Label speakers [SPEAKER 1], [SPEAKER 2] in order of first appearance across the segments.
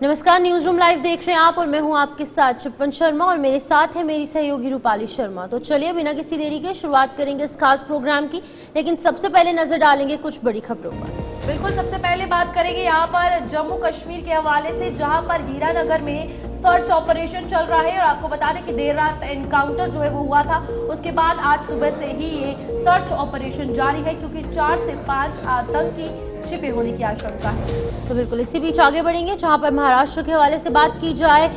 [SPEAKER 1] नमस्कार, news room live देख रहे हैं आप और मैं हूं आपके साथ शिपवन शर्मा और मेरे साथ है मेरी सहयोगी रूपाली शर्मा। तो चलिए बिना किसी देरी के शुरुआत करेंगे इस खास प्रोग्राम की, लेकिन सबसे पहले नजर डालेंगे कुछ बड़ी खबरों पर।
[SPEAKER 2] बिल्कुल, सबसे पहले बात करेंगे यहाँ पर जम्मू कश्मीर के हवाले से, जहां पर हीरानगर में सर्च ऑपरेशन चल रहा है और आपको बता दें कि देर रात एनकाउंटर जो है वो हुआ था। उसके बाद आज सुबह से ही ये सर्च ऑपरेशन जारी है क्योंकि 4 से 5 आतंकी छिपे होने की आशंका है।
[SPEAKER 1] तो बिल्कुल इसी बीच आगे बढ़ेंगे, जहां पर महाराष्ट्र के हवाले से बात की जाए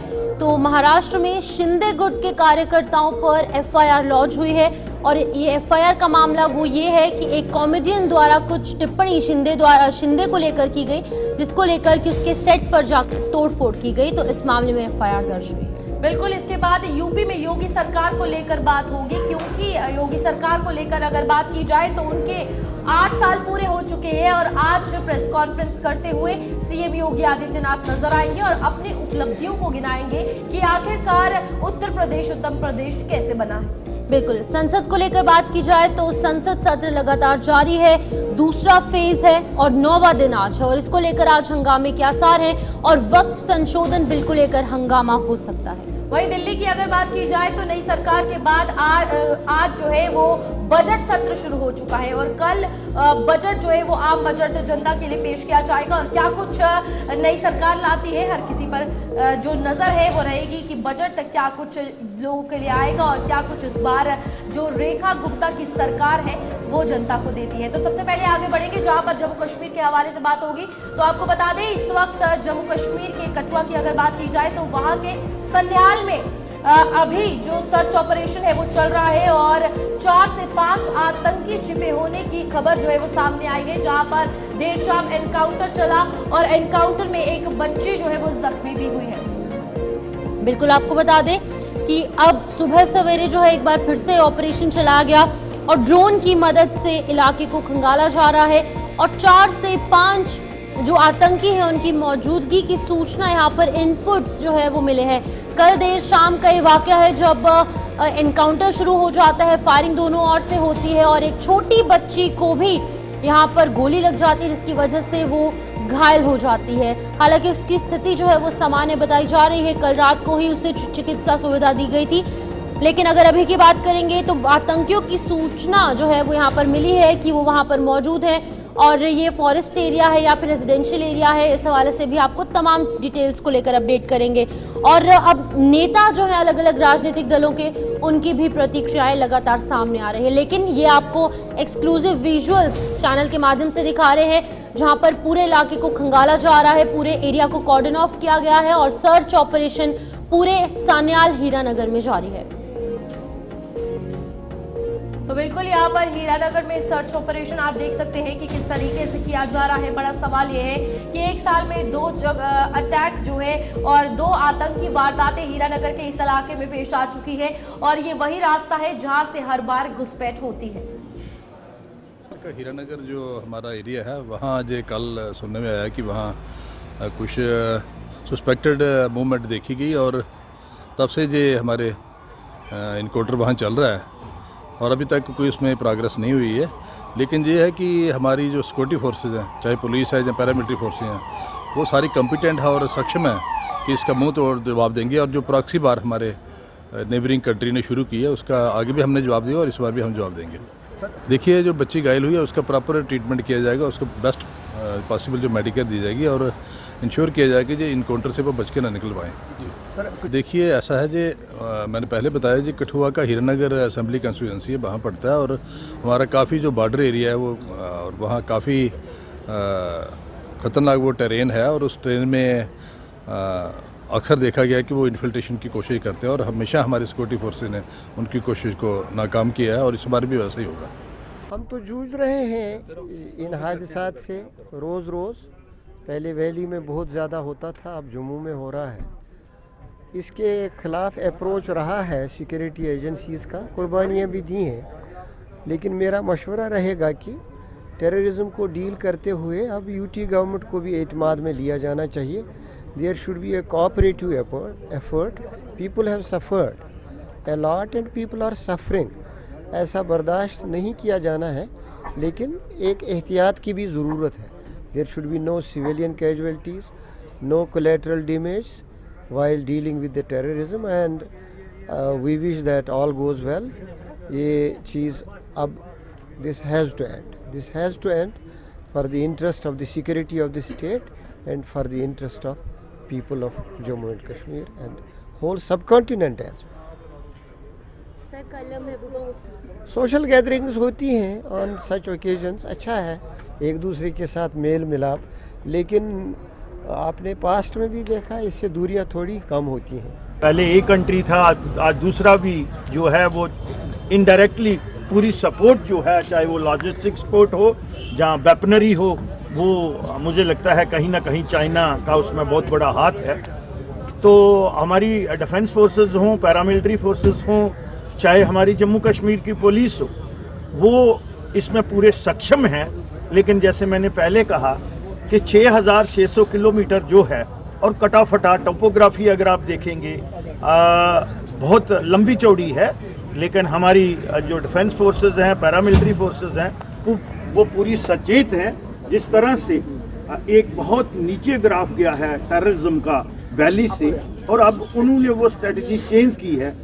[SPEAKER 1] तो महाराष्ट्र में शिंदे गुट के कार्यकर्ताओं पर एफआईआर लॉन्च हुई है और ये एफआईआर का मामला वो ये है कि एक कॉमेडियन द्वारा कुछ टिप्पणी शिंदे को लेकर की गई, जिसको लेकर कि उसके सेट पर जाकर तोड़फोड़ की गई। तो इस मामले में एफआईआर दर्ज हुई।
[SPEAKER 2] बिल्कुल, इसके बाद यूपी में योगी सरकार को लेकर बात होगी, क्योंकि योगी सरकार को लेकर अगर बात की जाए तो उनके 8 साल पूरे हो चुके हैं और आज प्रेस कॉन्फ्रेंस करते हुए सीएम योगी आदित्यनाथ नजर आएंगे और अपनी उपलब्धियों को गिनाएंगे कि आखिरकार उत्तर प्रदेश कैसे बना है।
[SPEAKER 1] बिल्कुल, संसद को लेकर बात की जाए तो संसद सत्र लगातार जारी है, दूसरा फेज है और 9वां दिन आज है और इसको लेकर आज हंगामे के आसार हैं और वक्फ संशोधन बिल को लेकर हंगामा हो सकता है।
[SPEAKER 2] वहीं दिल्ली की अगर बात की जाए तो नई सरकार के बाद आज जो है वो बजट सत्र शुरू हो चुका है और कल बजट जो है वो आम बजट जनता के लिए पेश किया जाएगा और क्या कुछ नई सरकार लाती है, हर किसी पर जो नजर है वो रहेगी कि बजट क्या कुछ लोगों के लिए आएगा और क्या कुछ इस बार जो रेखा गुप्ता की सरकार है वो जनता को देती है। तो सबसे पहले आगे बढ़ेंगे, जहां पर जम्मू कश्मीर के हवाले से बात होगी। तो आपको बता दें इस वक्त जम्मू कश्मीर के कठुआ की अगर बात की जाए तो वहां के सन्याल में अभी जो सर्च ऑपरेशन है वो चल रहा है और 4 से 5 आतंकी छिपे होने की खबर जो है वो सामने आई है, जहां पर देर शाम एनकाउंटर चला और एनकाउंटर में एक बच्ची जो है वो जख्मी भी हुई है।
[SPEAKER 1] बिल्कुल, आपको बता दें कि अब सुबह सवेरे जो है एक बार फिर से ऑपरेशन चलाया गया और ड्रोन की मदद से इलाके को खंगाला जा रहा है और 4 से 5 जो आतंकी हैं उनकी मौजूदगी की सूचना यहाँ पर इनपुट्स जो है वो मिले हैं। कल देर शाम का ये वाकया है जब एनकाउंटर शुरू हो जाता है, फायरिंग दोनों ओर से होती है और एक छोटी बच्ची को भी यहाँ पर गोली लग जाती है जिसकी वजह से वो घायल हो जाती है। हालांकि उसकी स्थिति जो है वो सामान्य बताई जा रही है। कल रात को ही उसे चिकित्सा सुविधा दी गई थी, लेकिन अगर अभी की बात करेंगे तो आतंकियों की सूचना जो है वो यहाँ पर मिली है कि वो वहाँ पर मौजूद है और ये फॉरेस्ट एरिया है या फिर रेजिडेंशियल एरिया है। इस हवाले से भी आपको तमाम डिटेल्स को लेकर अपडेट करेंगे और अब नेता जो है अलग अलग राजनीतिक दलों के, उनकी भी प्रतिक्रियाएं लगातार सामने आ रही है, लेकिन ये आपको एक्सक्लूसिव विजुअल्स चैनल के माध्यम से दिखा रहे हैं जहां पर पूरे इलाके को खंगाला जा रहा है, पूरे एरिया को कॉर्डन ऑफ किया गया है और सर्च ऑपरेशन पूरे सान्याल हीरानगर में जारी है।
[SPEAKER 2] तो बिल्कुल यहाँ पर हीरानगर में सर्च ऑपरेशन आप देख सकते हैं कि किस तरीके से किया जा रहा है। बड़ा सवाल यह है कि एक साल में 2 अटैक जो है और 2 आतंकी वारदातें हीरानगर के इस इलाके में पेश आ चुकी है और ये वही रास्ता है जहां से हर बार घुसपैठ होती है।
[SPEAKER 3] हीरानगर जो हमारा एरिया है वहाँ आज कल सुनने में आया कि वहाँ कुछ सस्पेक्टेड मूवमेंट देखी गई और तब से ये हमारे इनकाउंटर वहाँ चल रहा है और अभी तक कोई उसमें प्रोग्रेस नहीं हुई है। लेकिन ये है कि हमारी जो सिक्योरिटी फोर्सेज हैं, चाहे पुलिस है या पैरामिलिट्री फोर्सेज हैं, वो सारी कॉम्पिटेंट है और सक्षम है कि इसका मुंह तोड़ जवाब देंगे और जो प्रॉक्सी बार हमारे नेबरिंग कंट्री ने शुरू की है उसका आगे भी हमने जवाब दिया और इस बार भी हम जवाब देंगे। देखिए, जो बच्ची घायल हुई है उसका प्रॉपर ट्रीटमेंट किया जाएगा, उसको बेस्ट पॉसिबल जो मेडिकेयर दी जाएगी और इंश्योर किया जाएगा कि इनकाउंटर से वो बच के ना निकल पाएँ। देखिए, ऐसा है जी, मैंने पहले बताया जी, कठुआ का हीरानगर असेंबली कंस्टिट्यूएंसी है, वहाँ पड़ता है और हमारा काफ़ी जो बॉर्डर एरिया है वो और वहाँ काफ़ी ख़तरनाक वो टेरेन है और उस ट्रेन में अक्सर देखा गया कि वो इन्फिल्ट्रेशन की कोशिश करते हैं और हमेशा हमारी सिक्योरिटी फोर्सेज ने उनकी कोशिश को नाकाम किया है और इस बार भी वैसा ही होगा।
[SPEAKER 4] हम तो जूझ रहे हैं इन हादसात से रोज़। पहले वैली में बहुत ज़्यादा होता था, अब जम्मू में हो रहा है। इसके खिलाफ अप्रोच रहा है सिक्योरिटी एजेंसीज़ का, कुर्बानियाँ भी दी हैं, लेकिन मेरा मशवरा रहेगा कि टेररिज्म को डील करते हुए अब यूटी गवर्नमेंट को भी एतमाद में लिया जाना चाहिए। There should be a cooperative effort. People have suffered a lot and people are suffering। ऐसा बर्दाश्त नहीं किया जाना है, लेकिन एक एहतियात की भी ज़रूरत है। There should be no civilian casualties no collateral damage while dealing with the terrorism, and we wish that all goes well. ये चीज़ अब this has to end. This has to end for the interest of the security of the state and for the interest of people of Jammu and Kashmir and whole subcontinent as well.
[SPEAKER 1] Sir कल महबूबा
[SPEAKER 4] social gatherings होती हैं on such occasions, अच्छा है एक दूसरे के साथ mail मिलाप, लेकिन आपने पास्ट में भी देखा इससे दूरियां थोड़ी कम होती हैं।
[SPEAKER 5] पहले एक कंट्री था, आज दूसरा भी जो है वो इनडायरेक्टली पूरी सपोर्ट जो है, चाहे वो लॉजिस्टिक सपोर्ट हो, जहाँ वेपनरी हो, वो मुझे लगता है कहीं ना कहीं चाइना का उसमें बहुत बड़ा हाथ है। तो हमारी डिफेंस फोर्सेस हों, पैरामिलिट्री फोर्सेस हों, चाहे हमारी जम्मू कश्मीर की पुलिस हो, वो इसमें पूरे सक्षम हैं। लेकिन जैसे मैंने पहले कहा कि 6,600 किलोमीटर जो है और कटा फटा टोपोग्राफी अगर आप देखेंगे बहुत लंबी चौड़ी है, लेकिन हमारी जो डिफेंस फोर्सेस हैं, पैरामिलिट्री फोर्सेस हैं, वो पूरी सचेत हैं। जिस तरह से एक बहुत नीचे ग्राफ गया है टेररिज्म का वैली से, और अब उन्होंने वो स्ट्रेटजी चेंज की है,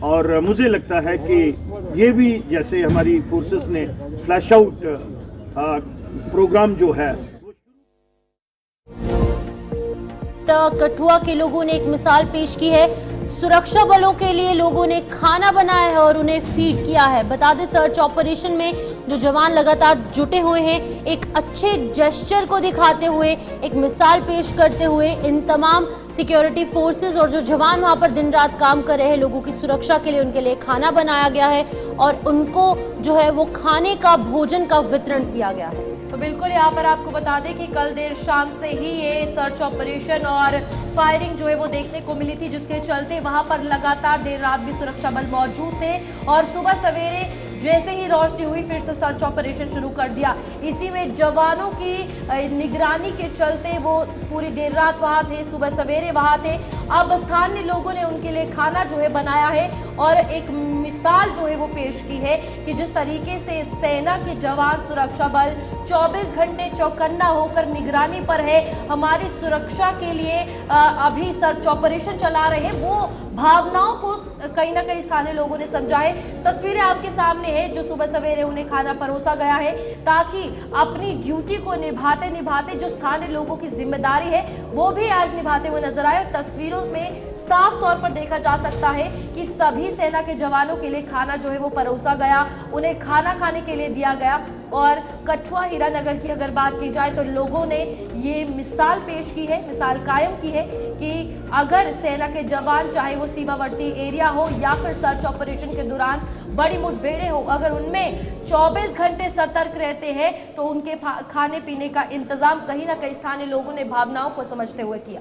[SPEAKER 5] और मुझे लगता है कि ये भी जैसे हमारी फोर्सेस ने फ्लैश आउट प्रोग्राम जो है,
[SPEAKER 1] कठुआ के लोगों ने एक मिसाल पेश की है। सुरक्षा बलों के लिए लोगों ने खाना बनाया है और उन्हें फीड किया है। बता दें सर्च ऑपरेशन में जो जवान लगातार जुटे हुए हैं, एक अच्छे जेस्चर को दिखाते हुए, एक मिसाल पेश करते हुए इन तमाम सिक्योरिटी फोर्सेस और जो जवान वहां पर दिन रात काम कर रहे हैं लोगों की सुरक्षा के लिए, उनके लिए खाना बनाया गया है और उनको जो है वो खाने का, भोजन का वितरण किया गया है।
[SPEAKER 2] तो बिल्कुल यहाँ पर आपको बता दें कि कल देर शाम से ही ये सर्च ऑपरेशन और फायरिंग जो है वो देखने को मिली थी, जिसके चलते वहां पर लगातार देर रात भी सुरक्षा बल मौजूद थे और सुबह सवेरे जैसे ही रोशनी हुई फिर से सर्च ऑपरेशन शुरू कर दिया। इसी में जवानों की निगरानी के चलते वो पूरी देर रात वहां थे, सुबह सवेरे वहां थे। अब स्थानीय लोगों ने उनके लिए खाना जो है बनाया है और एक मिसाल जो है वो पेश की है कि जिस तरीके से सेना के जवान, सुरक्षा बल 24 घंटे चौकन्ना होकर निगरानी पर है, हमारी सुरक्षा के लिए अभी सर्च ऑपरेशन चला रहे हैं, वो भावनाओं को कहीं ना कहीं स्थानीय लोगों ने समझा है। तस्वीरें आपके सामने है जो सुबह सवेरे उन्हें खाना परोसा गया है ताकि अपनी ड्यूटी को निभाते निभाते जो स्थानीय लोगों की जिम्मेदारी है वो भी आज निभाते हुए नजर आए। और तस्वीरों में साफ तौर पर देखा जा सकता है कि सभी सेना के जवानों के लिए खाना जो है वो परोसा गया, उन्हें खाना खाने के लिए दिया गया। और कठुआ हीरानगर की अगर बात की जाए तो लोगों ने ये मिसाल पेश की है, मिसाल कायम की है कि अगर सेना के जवान, चाहे वो सीमावर्ती एरिया हो या फिर सर्च ऑपरेशन के दौरान बड़ी मुठभेड़ें हो, अगर उनमें 24 घंटे सतर्क रहते हैं तो उनके खाने पीने का इंतजाम कहीं ना कहीं स्थानीय लोगों ने भावनाओं को समझते हुए किया।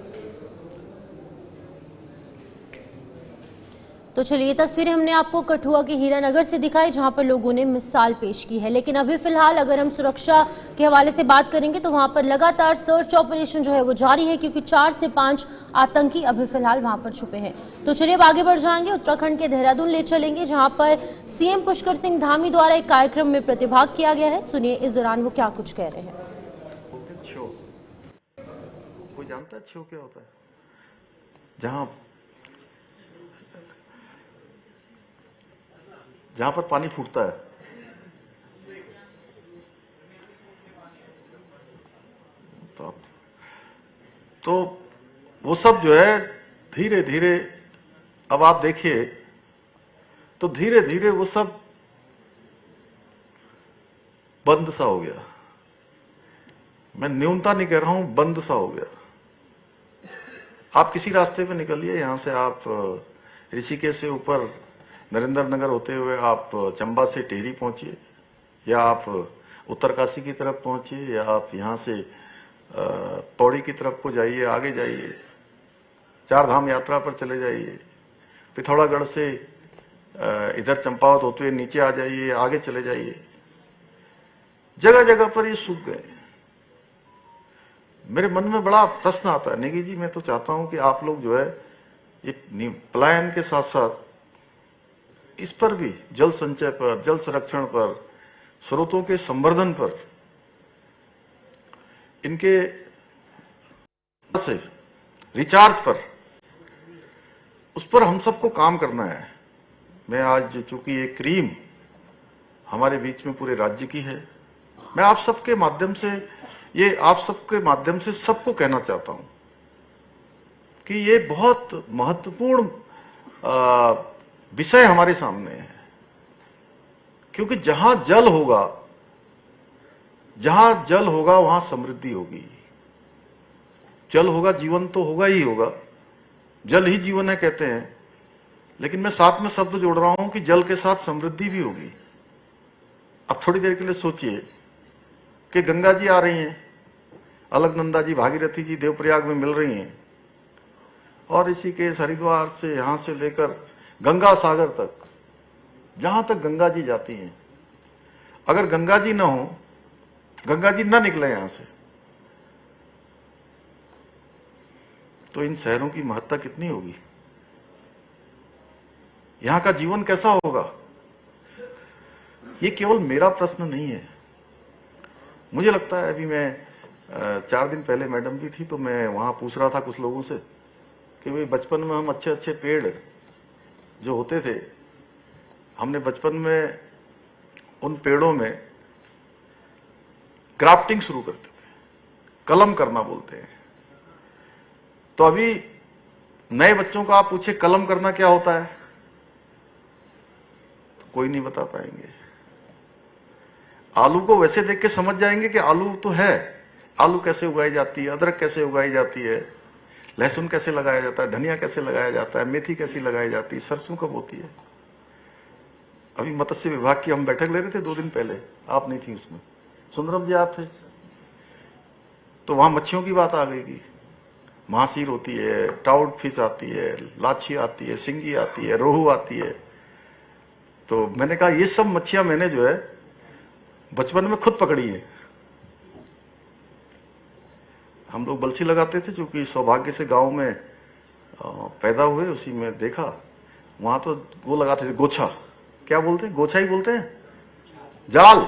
[SPEAKER 1] तो चलिए तस्वीरें हमने आपको कठुआ के हीरानगर से दिखाई जहां पर लोगों ने मिसाल पेश की है। लेकिन अभी फिलहाल अगर हम सुरक्षा के हवाले से बात करेंगे तो वहां पर लगातार सर्च ऑपरेशन जो है वो जारी है, क्योंकि 4 से 5 आतंकी अभी फिलहाल वहां पर छुपे हैं। तो चलिए अब आगे बढ़ जाएंगे, उत्तराखंड के देहरादून ले चलेंगे जहां पर सीएम पुष्कर सिंह धामी द्वारा एक कार्यक्रम में प्रतिभाग किया गया है। सुनिए इस दौरान वो क्या कुछ कह रहे हैं।
[SPEAKER 6] कोई जानता है छो क्या होता है? जहां पर पानी फूटता है, तो वो सब जो है धीरे धीरे, अब आप देखिए तो धीरे धीरे वो सब बंद सा हो गया। मैं न्यूनता नहीं कह रहा हूं, बंद सा हो गया। आप किसी रास्ते पे निकलिए, यहां से आप ऋषिकेश से ऊपर नरेंद्र नगर होते हुए आप चंबा से टेहरी पहुंचिए, या आप उत्तरकाशी की तरफ पहुंचिए, या आप यहां से पौड़ी की तरफ को जाइए, आगे जाइए, 4 धाम यात्रा पर चले जाइए, पिथौरागढ़ से इधर चंपावत होते हुए नीचे आ जाइए, आगे चले जाइए, जगह जगह पर ये सूख गए। मेरे मन में बड़ा प्रश्न आता है, नेगी जी मैं तो चाहता हूं कि आप लोग जो है ये पलायन के साथ साथ इस पर भी, जल संचय पर, जल संरक्षण पर, स्रोतों के संवर्धन पर, इनके से रिचार्ज पर, उस पर हम सबको काम करना है। मैं आज, चूंकि ये क्रीम हमारे बीच में पूरे राज्य की है, मैं आप सबके माध्यम से सबको कहना चाहता हूं कि ये बहुत महत्वपूर्ण विषय हमारे सामने है, क्योंकि जहां जल होगा वहां समृद्धि होगी। जल होगा, जीवन तो होगा ही होगा, जल ही जीवन है कहते हैं, लेकिन मैं साथ में शब्द जोड़ रहा हूं कि जल के साथ समृद्धि भी होगी। अब थोड़ी देर के लिए सोचिए कि गंगा जी आ रही हैं, अलकनंदा जी, भागीरथी जी देवप्रयाग में मिल रही हैं, और इसी के हरिद्वार से, यहां से लेकर गंगा सागर तक, जहां तक गंगा जी जाती हैं, अगर गंगा जी ना हो, गंगा जी ना निकले यहां से, तो इन शहरों की महत्ता कितनी होगी, यहां का जीवन कैसा होगा। ये केवल मेरा प्रश्न नहीं है, मुझे लगता है, अभी मैं 4 दिन पहले मैडम भी थी तो मैं वहां पूछ रहा था कुछ लोगों से कि भाई बचपन में हम अच्छे अच्छे पेड़ जो होते थे, हमने बचपन में उन पेड़ों में ग्राफ्टिंग शुरू करते थे, कलम करना बोलते हैं। तो अभी नए बच्चों को आप पूछे कलम करना क्या होता है, तो कोई नहीं बता पाएंगे। आलू को वैसे देख के समझ जाएंगे कि आलू तो है, आलू कैसे उगाई जाती है, अदरक कैसे उगाई जाती है, लहसुन कैसे लगाया जाता है, धनिया कैसे लगाया जाता है, मेथी कैसी लगाई जाती है, सरसों कब होती है। अभी मत्स्य विभाग की हम बैठक ले रहे थे 2 दिन पहले, आप नहीं थी उसमें, सुंदरम जी आप थे, तो वहां मच्छियों की बात आ गई कि महासीर होती है, ट्राउट फिश आती है, लाछी आती है, सिंगी आती है, रोहू आती है। तो मैंने कहा ये सब मच्छियां मैंने जो है बचपन में खुद पकड़ी है। हम लोग बंसी लगाते थे, क्योंकि सौभाग्य से गांव में पैदा हुए, उसी में देखा, वहां तो वो लगाते थे गोछा, क्या बोलते हैं, गोछा ही बोलते हैं, जाल।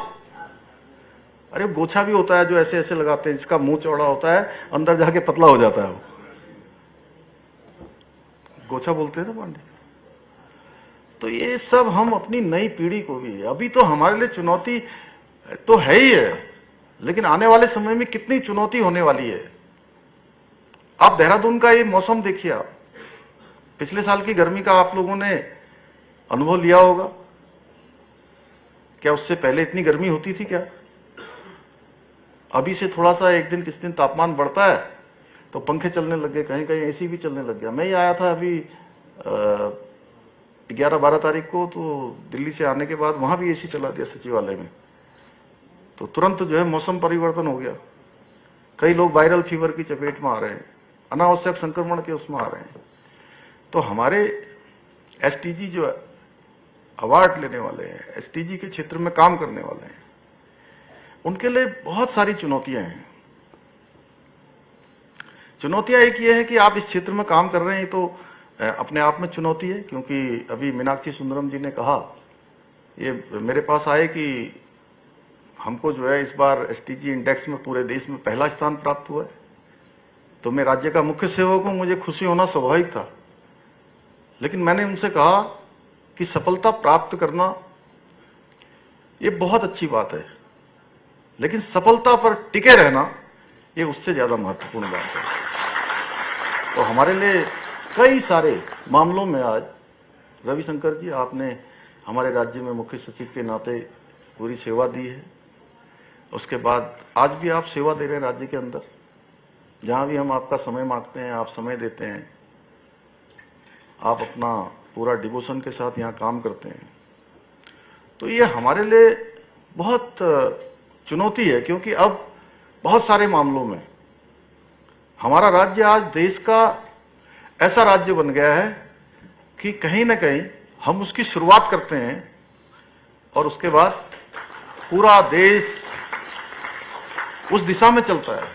[SPEAKER 6] अरे गोछा भी होता है जो ऐसे ऐसे लगाते हैं, जिसका मुंह चौड़ा होता है, अंदर जाके पतला हो जाता है, वो गोछा बोलते हैं ना पांडे। तो ये सब हम अपनी नई पीढ़ी को भी, अभी तो हमारे लिए चुनौती तो है ही है, लेकिन आने वाले समय में कितनी चुनौती होने वाली है। आप देहरादून का ये मौसम देखिए, आप पिछले साल की गर्मी का आप लोगों ने अनुभव लिया होगा क्या? उससे पहले इतनी गर्मी होती थी क्या? अभी से थोड़ा सा एक दिन किस दिन तापमान बढ़ता है तो पंखे चलने लग गए, कहीं कहीं एसी भी चलने लग गया। मैं ही आया था अभी 11-12 तारीख को, तो दिल्ली से आने के बाद वहां भी एसी चला दिया सचिवालय में, तो तुरंत जो है मौसम परिवर्तन हो गया। कई लोग वायरल फीवर की चपेट में आ रहे हैं, अनावश्यक संक्रमण के उसमें आ रहे हैं। तो हमारे एसटीजी जो अवार्ड लेने वाले हैं, एसटीजी के क्षेत्र में काम करने वाले हैं, उनके लिए बहुत सारी चुनौतियां हैं। चुनौतियां एक ये है कि आप इस क्षेत्र में काम कर रहे हैं, तो अपने आप में चुनौती है, क्योंकि अभी मीनाक्षी सुंदरम जी ने कहा, ये मेरे पास आए कि हमको जो है इस बार एसटीजी इंडेक्स में पूरे देश में पहला स्थान प्राप्त हुआ है। तो मैं राज्य का मुख्य सेवक हूं, मुझे खुशी होना स्वाभाविक था, लेकिन मैंने उनसे कहा कि सफलता प्राप्त करना ये बहुत अच्छी बात है, लेकिन सफलता पर टिके रहना ये उससे ज्यादा महत्वपूर्ण बात है। तो हमारे लिए कई सारे मामलों में आज रविशंकर जी, आपने हमारे राज्य में मुख्य सचिव के नाते पूरी सेवा दी है। उसके बाद आज भी आप सेवा दे रहे हैं राज्य के अंदर, जहां भी हम आपका समय मांगते हैं आप समय देते हैं, आप अपना पूरा डिवोशन के साथ यहां काम करते हैं। तो ये हमारे लिए बहुत चुनौती है, क्योंकि अब बहुत सारे मामलों में हमारा राज्य आज देश का ऐसा राज्य बन गया है कि कहीं ना कहीं हम उसकी शुरुआत करते हैं और उसके बाद पूरा देश उस दिशा में चलता है।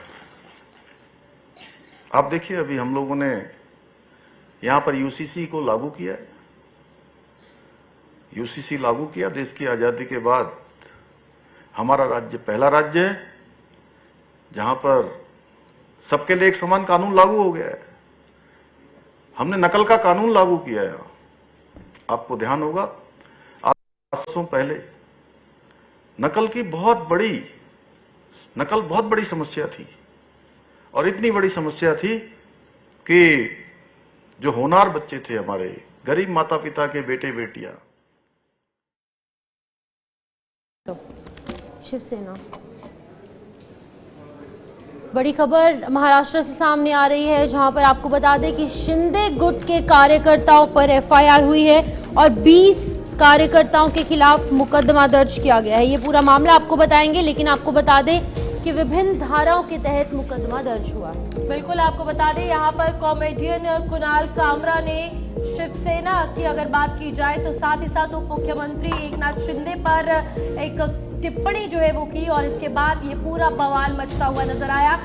[SPEAKER 6] आप देखिए, अभी हम लोगों ने यहां पर यूसीसी को लागू किया। यूसीसी लागू किया, देश की आजादी के बाद हमारा राज्य पहला राज्य है जहां पर सबके लिए एक समान कानून लागू हो गया है। हमने नकल का कानून लागू किया है। आपको ध्यान होगा, आज वर्षों पहले नकल बहुत बड़ी समस्या थी, और इतनी बड़ी समस्या थी कि जो होनहार बच्चे थे, हमारे गरीब माता पिता के बेटे बेटियां,
[SPEAKER 1] शिवसेना बड़ी खबर महाराष्ट्र से सामने आ रही है, जहां पर आपको बता दें कि शिंदे गुट के कार्यकर्ताओं पर एफआईआर हुई है और 20 कार्यकर्ताओं के खिलाफ मुकदमा दर्ज किया गया है। ये पूरा मामला आपको बताएंगे, लेकिन आपको बता दें कि विभिन्न धाराओं के तहत मुकदमा दर्ज हुआ है।
[SPEAKER 2] बिल्कुल, आपको बता दें यहाँ पर कॉमेडियन कुणाल कामरा ने शिवसेना की अगर बात की जाए तो साथ ही साथ उप मुख्यमंत्री एकनाथ शिंदे पर एक टिप्पणी जो है वो की, और इसके बाद ये पूरा बवाल मचता हुआ नजर आया।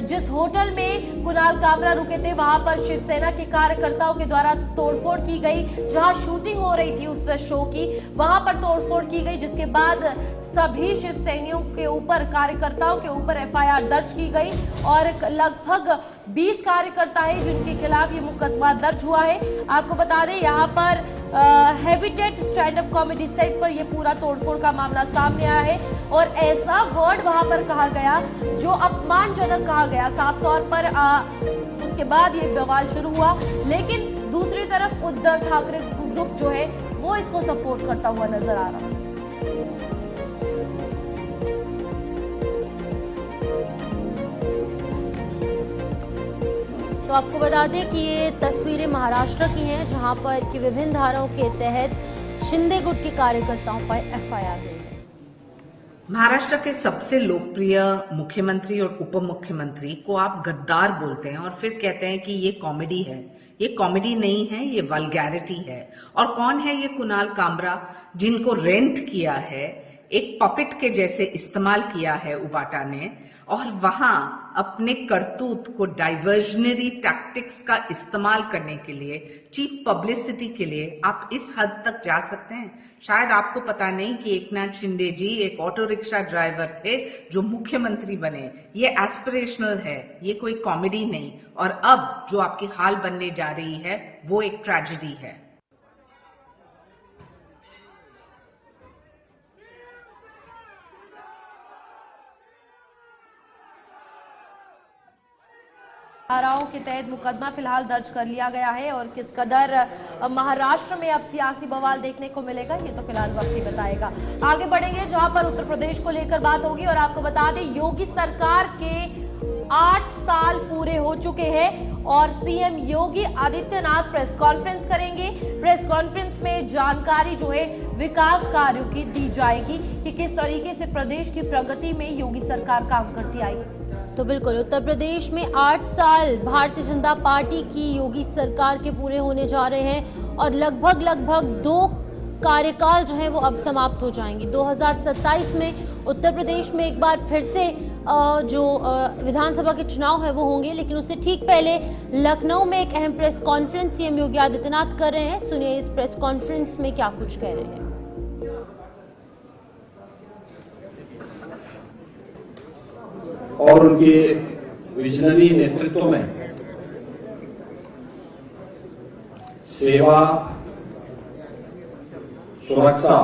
[SPEAKER 2] जिस होटल में कुणाल कामरा रुके थे वहां पर शिवसेना के कार्यकर्ताओं के द्वारा तोड़फोड़ की गई, जहां शूटिंग हो रही थी उस शो की, वहां पर तोड़फोड़ की गई, जिसके बाद सभी शिवसैनियों के ऊपर, कार्यकर्ताओं के ऊपर एफआईआर दर्ज की गई और लगभग 20 कार्यकर्ता है जिनके खिलाफ ये मुकदमा दर्ज हुआ है। आपको बता दें यहाँ पर habitat stand up comedy set पर ये पूरा तोड़फोड़ का मामला सामने आया है, और ऐसा वर्ड वहां पर कहा गया जो अपमानजनक कहा गया साफ तौर पर। उसके बाद ये बवाल शुरू हुआ, लेकिन दूसरी तरफ उद्धव ठाकरे ग्रुप जो है वो इसको सपोर्ट करता हुआ नजर आ रहा है।
[SPEAKER 1] तो आपको बता दें कि ये तस्वीरें महाराष्ट्र की हैं, जहां पर कि विभिन्न धाराओं के तहत शिंदे गुट के कार्यकर्ताओं पर एफआईआर हुई है।
[SPEAKER 7] महाराष्ट्र के सबसे लोकप्रिय मुख्यमंत्री और उप मुख्यमंत्री को आप गद्दार बोलते हैं और फिर कहते हैं कि ये कॉमेडी है। ये कॉमेडी नहीं है, ये वल्गैरिटी है। और कौन है ये कुणाल कामरा, जिनको रेंट किया है, एक पपेट के जैसे इस्तेमाल किया है उबाटा ने, और वहां अपने करतूत को डाइवर्जनरी टैक्टिक्स का इस्तेमाल करने के लिए, चीप पब्लिसिटी के लिए आप इस हद तक जा सकते हैं। शायद आपको पता नहीं कि एकनाथ शिंदे जी एक ऑटो रिक्शा ड्राइवर थे जो मुख्यमंत्री बने। ये एस्पिरेशनल है, ये कोई कॉमेडी नहीं। और अब जो आपकी हाल बनने जा रही है वो एक ट्रेजेडी है।
[SPEAKER 2] धाराओं के तहत मुकदमा फिलहाल दर्ज कर लिया गया है, और किस कदर महाराष्ट्र में अब सियासी बवाल देखने को मिलेगा ये तो फिलहाल वक्त ही बताएगा। आगे बढ़ेंगे जहां पर उत्तर प्रदेश को लेकर बात होगी, और आपको बता दें योगी सरकार के 8 साल पूरे हो चुके हैं और CM Yogi Adityanath press conference करेंगे। प्रेस कॉन्फ्रेंस में जानकारी जो है विकास कार्यों की दी जाएगी कि किस तरीके से प्रदेश की प्रगति में योगी सरकार काम करती आई।
[SPEAKER 1] तो बिल्कुल उत्तर प्रदेश में 8 साल भारतीय जनता पार्टी की योगी सरकार के पूरे होने जा रहे हैं, और लगभग 2 कार्यकाल जो है वो अब समाप्त हो जाएंगे। 2027 में उत्तर प्रदेश में एक बार फिर से जो विधानसभा के चुनाव है वो होंगे, लेकिन उससे ठीक पहले लखनऊ में एक अहम press conference CM Yogi Adityanath कर रहे हैं। सुनिए इस प्रेस कॉन्फ्रेंस में क्या कुछ कह रहे हैं।
[SPEAKER 8] और उनके विजनरी नेतृत्व में सेवा, सुरक्षा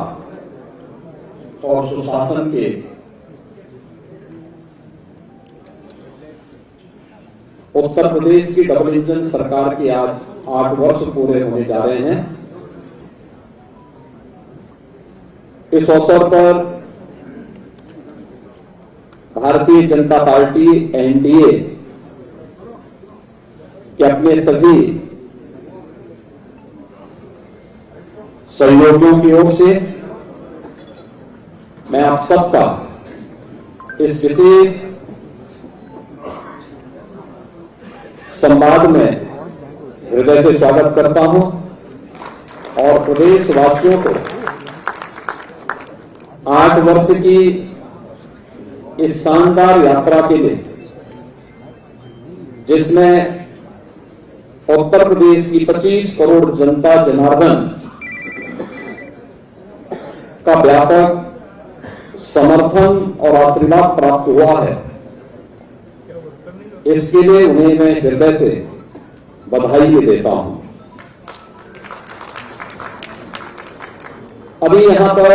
[SPEAKER 8] और सुशासन के उत्तर प्रदेश की डबल इंजन सरकार के आज 8 वर्ष पूरे होने जा रहे हैं। इस अवसर पर भारतीय जनता पार्टी एनडीए के अपने सभी सहयोगियों की ओर से मैं आप सबका इस विशेष संवाद में हृदय से स्वागत करता हूं और प्रदेशवासियों को 8 वर्ष की इस शानदार यात्रा के लिए, जिसमें उत्तर प्रदेश की 25 करोड़ जनता जनार्दन का व्यापक समर्थन और आशीर्वाद प्राप्त हुआ है, इसके लिए उन्हें मैं हृदय से बधाई भी देता हूं। अभी यहां पर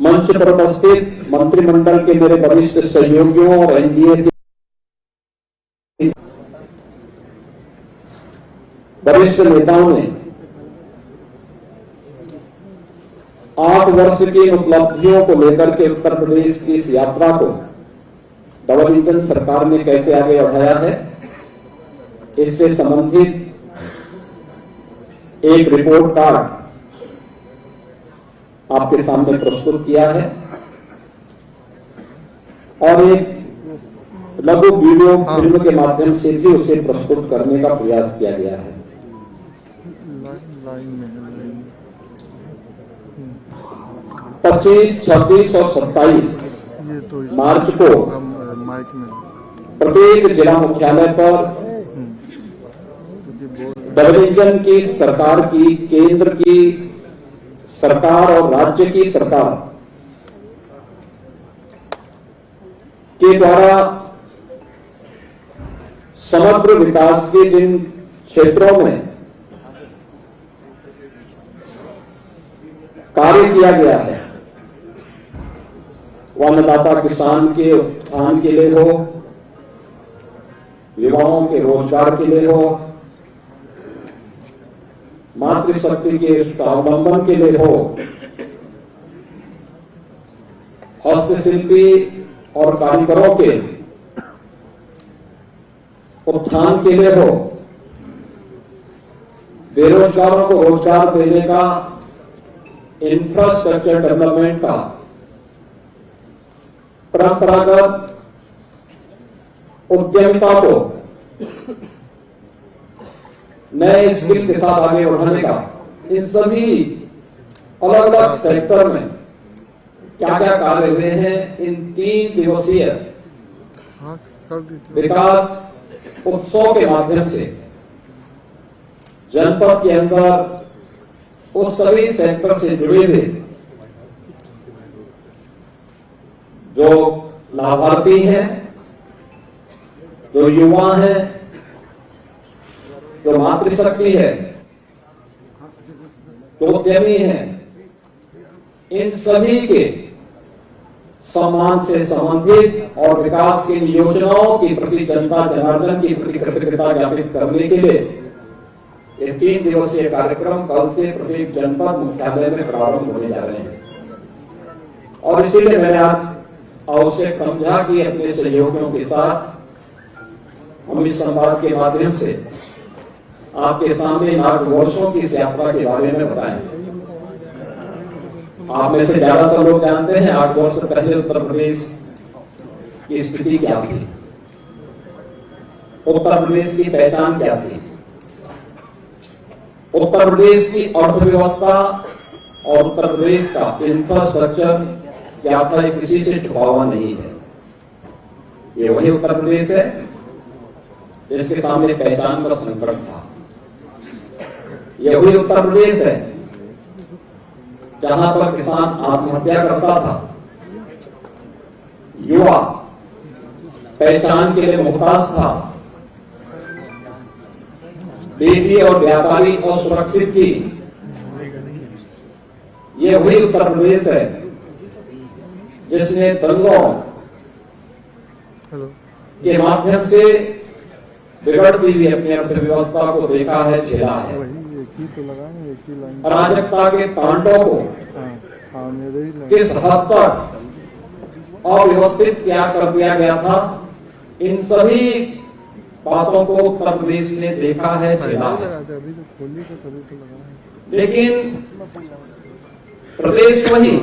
[SPEAKER 8] मंच पर उपस्थित मंत्रिमंडल के मेरे वरिष्ठ सहयोगियों और एनडीए के वरिष्ठ नेताओं ने 8 वर्ष की उपलब्धियों को लेकर के उत्तर प्रदेश की इस यात्रा को डबल इंजन सरकार ने कैसे आगे बढ़ाया है, इससे संबंधित एक रिपोर्ट कार्ड आपके सामने प्रस्तुत किया है और एक लघु वीडियो फिल्म के माध्यम से भी उसे प्रस्तुत करने का प्रयास किया गया है। 25, 26 और 27 मार्च को प्रत्येक जिला मुख्यालय पर डबल इंजन की सरकार की, केंद्र की सरकार और राज्य की सरकार के द्वारा समग्र विकास के जिन क्षेत्रों में कार्य किया गया है, वो अन्नदाता किसान के उत्थान के लिए हो, युवाओं के रोजगार के लिए हो, मातृशक्ति के स्वावलंबन के लिए हो, हस्तशिल्पी और कारीगरों के उत्थान के लिए हो, बेरोजगारों को रोजगार देने का, इंफ्रास्ट्रक्चर डेवलपमेंट का, परंपरागत उद्यमिता को नए स्किल के साथ आगे बढ़ाने का, इन सभी अलग अलग सेक्टर में क्या क्या कार्य हुए हैं, इन 3 दिवसीय विकास उत्सव के माध्यम से जनपद के अंदर उस सभी सेक्टर से जुड़े हुए जो लाभार्थी हैं, जो युवा हैं, जो मातृशक्ति है, जो उद्यमी है, इन सभी के सम्मान से संबंधित और विकास की योजनाओं के प्रति जनता जनार्दन की प्रति कृतज्ञता ज्ञापित करने के लिए ये 3 दिवसीय कार्यक्रम कल से प्रत्येक जनपद मुख्यालय में प्रारंभ होने जा रहे हैं। और इसीलिए मैंने आज आवश्यक समझा कि अपने सहयोगियों के साथ हम इस संवाद के माध्यम से आपके सामने इन 8 वर्षों की इस यात्रा के बारे में बताएं। आप में से ज्यादातर लोग जानते हैं 8 वर्ष पहले उत्तर प्रदेश की स्थिति क्या थी, उत्तर प्रदेश की पहचान क्या थी, उत्तर प्रदेश की अर्थव्यवस्था और उत्तर प्रदेश का इंफ्रास्ट्रक्चर क्या था, ये किसी से छुपा हुआ नहीं है। ये वही उत्तर प्रदेश है जिसके सामने पहचान का संकट था। ये वही उत्तर प्रदेश है जहां पर किसान आत्महत्या करता था, युवा पहचान के लिए मुहताज था, बेटी और व्यापारी असुरक्षित थी। ये वही उत्तर प्रदेश है जिसने दंगों के माध्यम से बिगड़ती हुई अपनी अर्थव्यवस्था को देखा है, झेला है। अराजकता के तांडव को किस हद तक अव्यवस्थित क्या कर दिया गया था, इन सभी बातों को उत्तर प्रदेश ने देखा है, झेला है। लेकिन प्रदेश वही,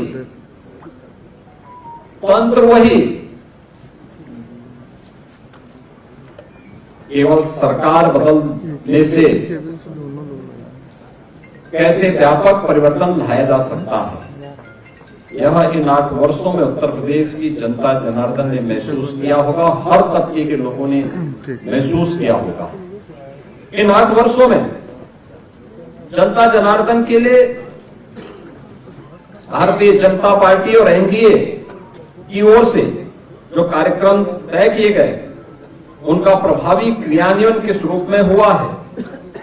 [SPEAKER 8] तंत्र वही, केवल सरकार बदलने से कैसे व्यापक परिवर्तन लाया जा सकता है, यह इन 8 वर्षों में उत्तर प्रदेश की जनता जनार्दन ने महसूस किया होगा, हर तबके के लोगों ने महसूस किया होगा। इन 8 वर्षों में जनता जनार्दन के लिए भारतीय जनता पार्टी और एनडीए की ओर से जो कार्यक्रम तय किए गए, उनका प्रभावी क्रियान्वयन किस रूप में हुआ है,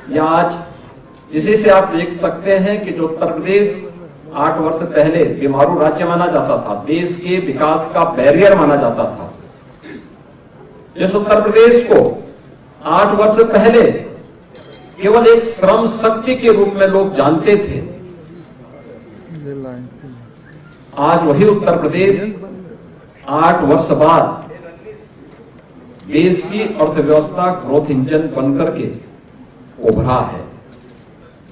[SPEAKER 8] या आज इसी से आप देख सकते हैं कि जो उत्तर प्रदेश 8 वर्ष पहले बीमारू राज्य माना जाता था, देश के विकास का बैरियर माना जाता था, जिस उत्तर प्रदेश को 8 वर्ष पहले केवल एक श्रम शक्ति के रूप में लोग जानते थे, आज वही उत्तर प्रदेश 8 वर्ष बाद देश की अर्थव्यवस्था ग्रोथ इंजन बनकर के उभरा है।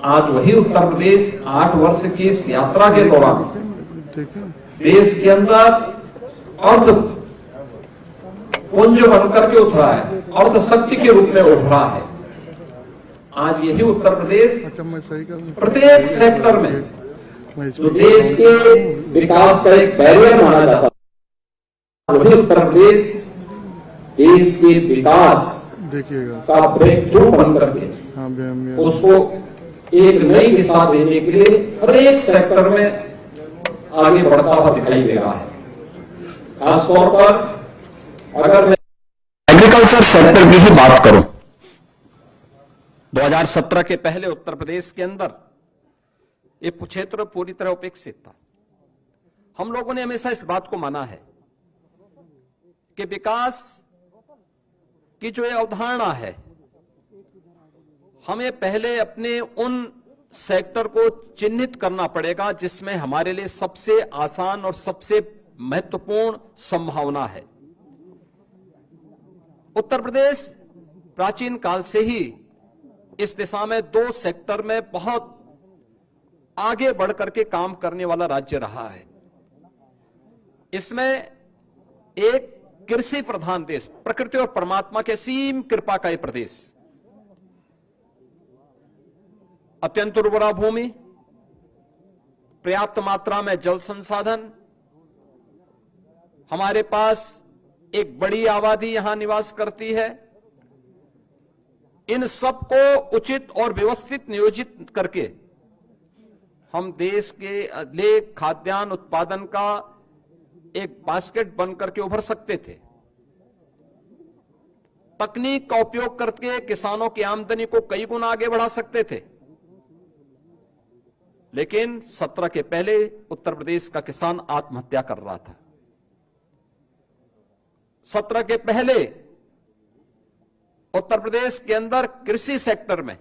[SPEAKER 8] आज वही उत्तर प्रदेश 8 वर्ष की इस यात्रा के दौरान देश के अंदर अर्थ पुंज बनकर के उभरा है, अर्थ शक्ति के रूप में उभरा है। आज यही उत्तर प्रदेश प्रत्येक सेक्टर में जो देश के विकास का एक बैरियर माना जाता है, वही उत्तर प्रदेश देश के विकास का ब्रेक थ्रू बनकर के उसको एक नई दिशा देने के लिए हर एक सेक्टर में आगे बढ़ता हुआ दिखाई दे रहा है। खासतौर पर अगर मैं एग्रीकल्चर सेक्टर की ही बात करूं, 2017 के पहले उत्तर प्रदेश के अंदर ये क्षेत्र पूरी तरह उपेक्षित था। हम लोगों ने हमेशा इस बात को माना है कि विकास की जो ये अवधारणा है, हमें पहले अपने उन सेक्टर को चिन्हित करना पड़ेगा जिसमें हमारे लिए सबसे आसान और सबसे महत्वपूर्ण संभावना है। उत्तर प्रदेश प्राचीन काल से ही इस दिशा में 2 सेक्टर में बहुत आगे बढ़कर के काम करने वाला राज्य रहा है। इसमें एक कृषि प्रधान देश, प्रकृति और परमात्मा के असीम कृपा का यह प्रदेश, अत्यंत उर्वरा भूमि, पर्याप्त मात्रा में जल संसाधन, हमारे पास एक बड़ी आबादी यहां निवास करती है। इन सबको उचित और व्यवस्थित नियोजित करके हम देश के लिए खाद्यान्न उत्पादन का एक बास्केट बनकर के उभर सकते थे। तकनीक का उपयोग करके किसानों की आमदनी को कई गुना आगे बढ़ा सकते थे। लेकिन 17 के पहले उत्तर प्रदेश का किसान आत्महत्या कर रहा था। 17 के पहले उत्तर प्रदेश के अंदर कृषि सेक्टर में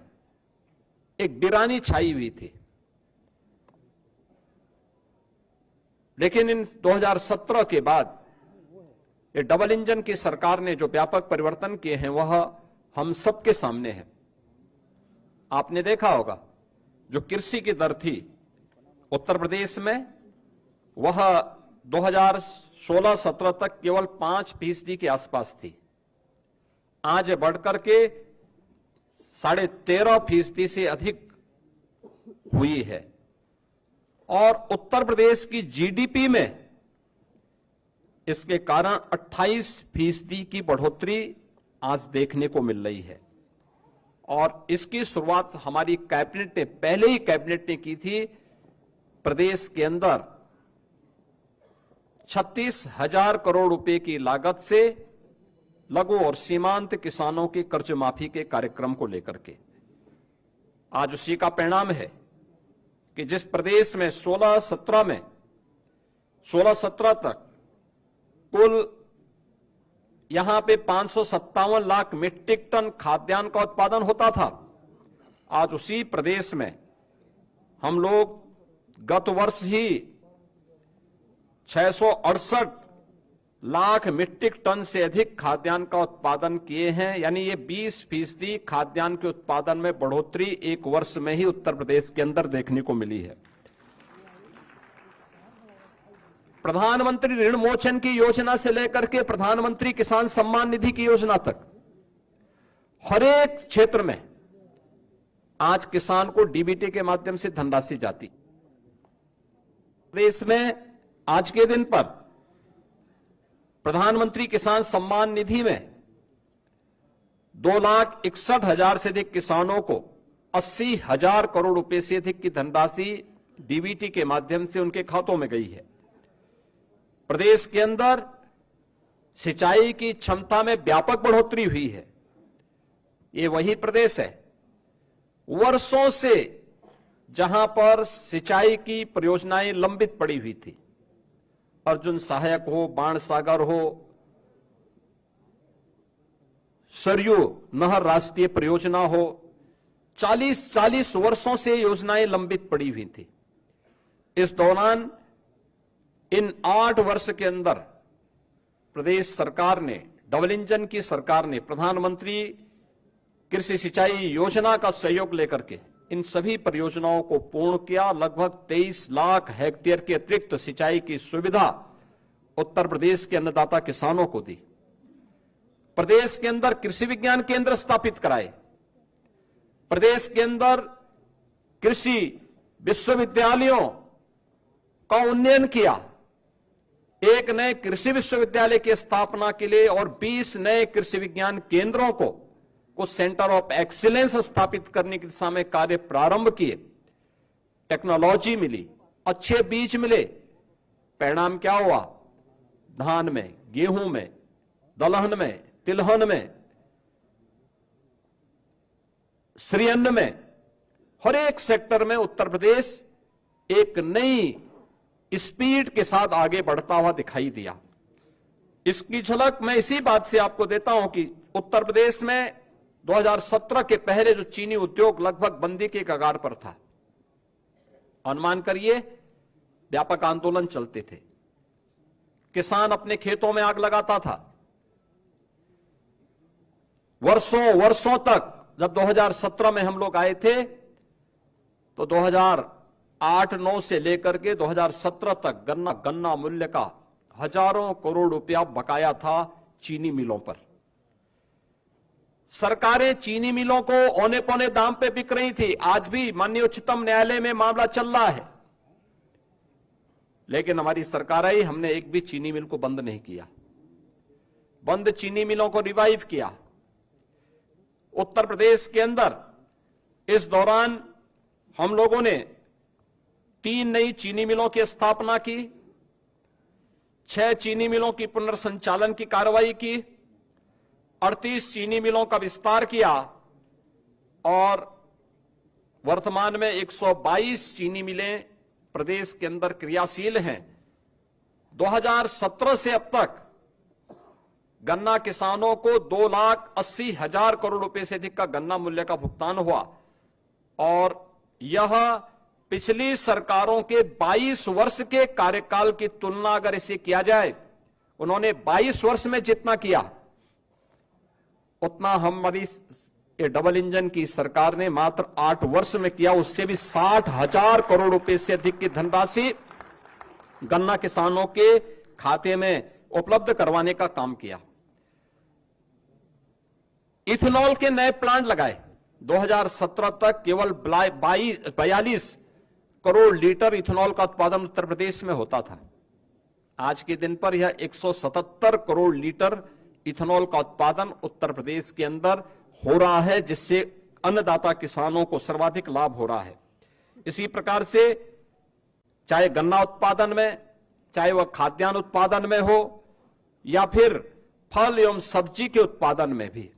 [SPEAKER 8] एक वीरानी छाई हुई थी। लेकिन इन 2017 के बाद ये डबल इंजन की सरकार ने जो व्यापक परिवर्तन किए हैं वह हम सबके सामने है। आपने देखा होगा जो कृषि की दर थी उत्तर प्रदेश में, वह 2016-17 तक केवल 5% के आसपास थी। आज बढ़कर के 13.5% से अधिक हुई है। और उत्तर प्रदेश की जीडीपी में इसके कारण 28% की बढ़ोतरी आज देखने को मिल रही है। और इसकी शुरुआत हमारी कैबिनेट ने, पहले ही कैबिनेट ने की थी। प्रदेश के अंदर 36,000 करोड़ रुपए की लागत से लघु और सीमांत किसानों की कर्ज माफी के कार्यक्रम को लेकर के आज उसी का परिणाम है कि जिस प्रदेश में 16-17 तक कुल यहां पे 557 लाख मीट्रिक टन खाद्यान्न का उत्पादन होता था, आज उसी प्रदेश में हम लोग गत वर्ष ही 668 लाख मीट्रिक टन से अधिक खाद्यान्न का उत्पादन किए हैं। यानी ये 20% खाद्यान्न के उत्पादन में बढ़ोतरी एक वर्ष में ही उत्तर प्रदेश के अंदर देखने को मिली है। प्रधानमंत्री ऋण मोचन की योजना से लेकर के प्रधानमंत्री किसान सम्मान निधि की योजना तक हर एक क्षेत्र में आज किसान को डीबीटी के माध्यम से धनराशि जाती। देश में आज के दिन पर प्रधानमंत्री किसान सम्मान निधि में 2,61,000 से अधिक किसानों को 80,000 करोड़ रुपए से अधिक की धनराशि डीबीटी के माध्यम से उनके खातों में गई है। प्रदेश के अंदर सिंचाई की क्षमता में व्यापक बढ़ोतरी हुई है। ये वही प्रदेश है वर्षों से जहां पर सिंचाई की परियोजनाएं लंबित पड़ी हुई थी। अर्जुन सहायक हो, बाणसागर हो, सरयू नहर राष्ट्रीय परियोजना हो, 40 वर्षों से योजनाएं लंबित पड़ी हुई थी। इस दौरान इन 8 वर्ष के अंदर प्रदेश सरकार ने, डबल इंजन की सरकार ने प्रधानमंत्री कृषि सिंचाई योजना का सहयोग लेकर के इन सभी परियोजनाओं को पूर्ण किया। लगभग 23 लाख हेक्टेयर के अतिरिक्त सिंचाई की सुविधा उत्तर प्रदेश के अन्नदाता किसानों को दी। प्रदेश के अंदर कृषि विज्ञान केंद्र स्थापित कराए, प्रदेश के अंदर कृषि विश्वविद्यालयों का उन्नयन किया। एक नए कृषि विश्वविद्यालय की स्थापना के लिए और 20 नए कृषि विज्ञान केंद्रों को सेंटर ऑफ एक्सीलेंस स्थापित करने की दिशा में कार्य प्रारंभ किए। टेक्नोलॉजी मिली, अच्छे बीज मिले, परिणाम क्या हुआ? धान में, गेहूं में, दलहन में, तिलहन में, श्रीअन्न में, हर एक सेक्टर में उत्तर प्रदेश एक नई स्पीड के साथ आगे बढ़ता हुआ दिखाई दिया। इसकी झलक मैं इसी बात से आपको देता हूं कि उत्तर प्रदेश में 2017 के पहले जो चीनी उद्योग लगभग बंदी के कगार पर था, अनुमान करिए व्यापक आंदोलन चलते थे, किसान अपने खेतों में आग लगाता था। वर्षों तक, जब 2017 में हम लोग आए थे तो 2008-9 से लेकर के 2017 तक गन्ना मूल्य का हजारों करोड़ रुपया बकाया था चीनी मिलों पर। सरकारें चीनी मिलों को औने पौने दाम पे बिक रही थी। आज भी माननीय उच्चतम न्यायालय में मामला चल रहा है, लेकिन हमारी सरकार आई, हमने एक भी चीनी मिल को बंद नहीं किया। बंद चीनी मिलों को रिवाइव किया। उत्तर प्रदेश के अंदर इस दौरान हम लोगों ने 3 नई चीनी मिलों की स्थापना की, 6 चीनी मिलों की पुनर्संचालन की कार्रवाई की, 38 चीनी मिलों का विस्तार किया और वर्तमान में 122 चीनी मिलें प्रदेश के अंदर क्रियाशील हैं। 2017 से अब तक गन्ना किसानों को 2,80,000 करोड़ रुपए से अधिक का गन्ना मूल्य का भुगतान हुआ और यह पिछली सरकारों के 22 वर्ष के कार्यकाल की तुलना अगर इसे किया जाए, उन्होंने 22 वर्ष में जितना किया उतना हमारी डबल इंजन की सरकार ने मात्र 8 वर्ष में किया। उससे भी 60,000 करोड़ रुपए से अधिक की धनराशि गन्ना किसानों के खाते में उपलब्ध करवाने का काम किया। इथेनॉल के नए प्लांट लगाए। 2017 तक केवल 42 करोड़ लीटर इथेनॉल का उत्पादन उत्तर प्रदेश में होता था। आज के दिन पर यह 177 करोड़ लीटर इथेनॉल का उत्पादन उत्तर प्रदेश के अंदर हो रहा है, जिससे अन्नदाता किसानों को सर्वाधिक लाभ हो रहा है। इसी प्रकार से चाहे गन्ना उत्पादन में, चाहे वह खाद्यान्न उत्पादन में हो या फिर फल एवं सब्जी के उत्पादन में भी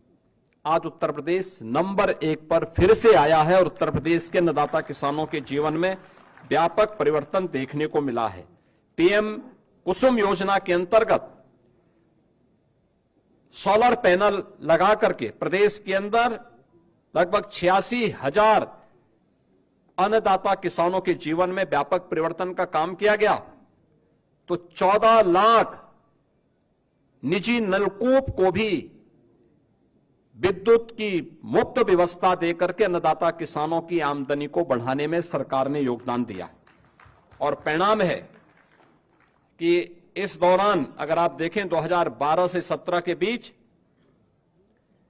[SPEAKER 8] आज उत्तर प्रदेश नंबर 1 पर फिर से आया है और उत्तर प्रदेश के अन्नदाता किसानों के जीवन में व्यापक परिवर्तन देखने को मिला है। पीएम कुसुम योजना के अंतर्गत सोलर पैनल लगा करके प्रदेश के अंदर लगभग 86,000 अन्नदाता किसानों के जीवन में व्यापक परिवर्तन का काम किया गया। तो 14 लाख निजी नलकूप को भी विद्युत की मुफ्त व्यवस्था देकर के अन्नदाता किसानों की आमदनी को बढ़ाने में सरकार ने योगदान दिया और परिणाम है कि इस दौरान अगर आप देखें 2012 से 17 के बीच